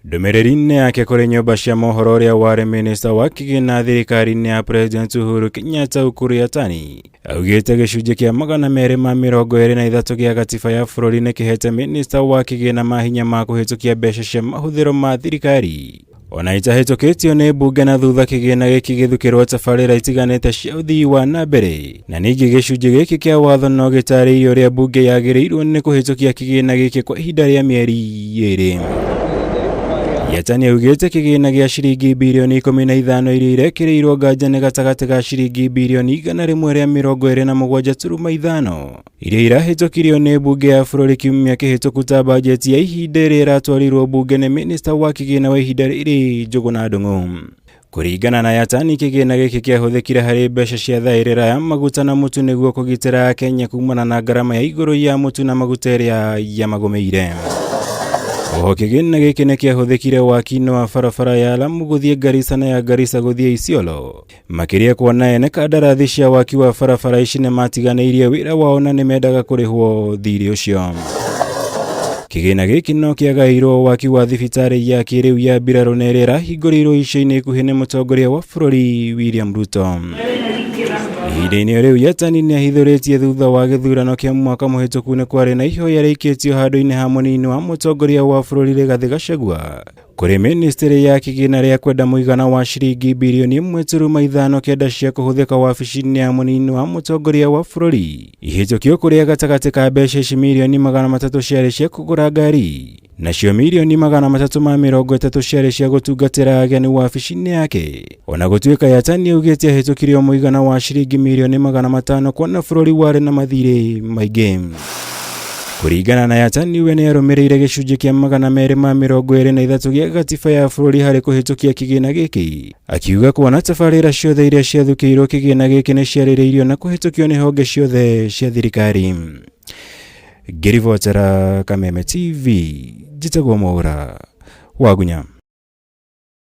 Ndumiriri yake kuri nyumba cia mohoro Uria wari minista wa kigina thirikari-ini ya President Uhuru Kenyatta Ukur Yatani augite gicunji kia 223 gia gatiba ya bururi ni kihete minista wa kigina mahinya ma kuhitukia mbeca cia mahuthiro ma thirikari. Ona itahitukitio ni bunge na thutha kigina giki githukirwo tabarira itiganite cia uthii wa nambere, na ningi gicunji giki kia watho no gitariirie uria bunge yagirirwo ni kuhitukia kigina giki kwa ihinda ria mieri 2. Yattani augite kigina gia ciringi mbirioni 15 iria irekereirwo nganja ni gatagati ga ciringi mbirioni 127.5 iria irahitukirio ni bunge ya bururi kiumia kihituku ta mbanjeti ya ihinda iria iratwarirwo bunge ni minista wa kigina wa ihinda riri Njuguna Ndung'u. Kuringana na Yattani, kigina giki kiahuthikire hari mbeca cia thairira ya maguta na mutu niguo kugitira Kenya kumana na ngarama ya iguru ya mutu na maguta iria yamagumeire. Oho kigina giki ni kiahuthikire waki-ini wa barabara ya Lamu guthie Garissa na ya Garissa guthie Isiolo, makiria kuona ene kandarathi cia waki wa barabara ici ni matiganeirie wira wao na nimendaga kurihwo thiri ucio. Kigina giki no kiagairwo waki wa thibitari ya kiriu ya mbiraro na iria irahingũrirwo ica-ini ikuhi ni mutongoria wa bururi William Ruto. Ihinda-ini riu Yattani ni ahithuritie thutha wa githurano kia mwaka muhituku ni kwari na ihoya riikitio handu-ini ha munini wa mutongoria wa bururi Rigathi Gachagua kuri ministry ya kigina ria kwenda muigana wa ciringi mbirioni 1.5 kenda cia kuhuthika wabici-ini ya munini wa mutongoria wa bururi. Ihitukio kuria gatagati ka mbeca ici milioni 300 ciari cia kugura ngari, nacio milioni 330 ciari cia gutungatira ageni wabici-ini yake. Ona gutuika Yattani augite ahitukirio muigana wa ciringi milioni 500 kuona bururi wari na mathire maingi. Kuringana na Yattani, we ni arumirire gicunji kia 223 gia gatiba ya bururi hari kuhitukia kigina giki, akiuga kuona tabarira ciothe iria ciathukirwo kigina giki ni ciaririirio na kuhitukio ni honge ciothe cia thirikari. Gitiri Kameme TV, njitagwo Mwaura Wagunya.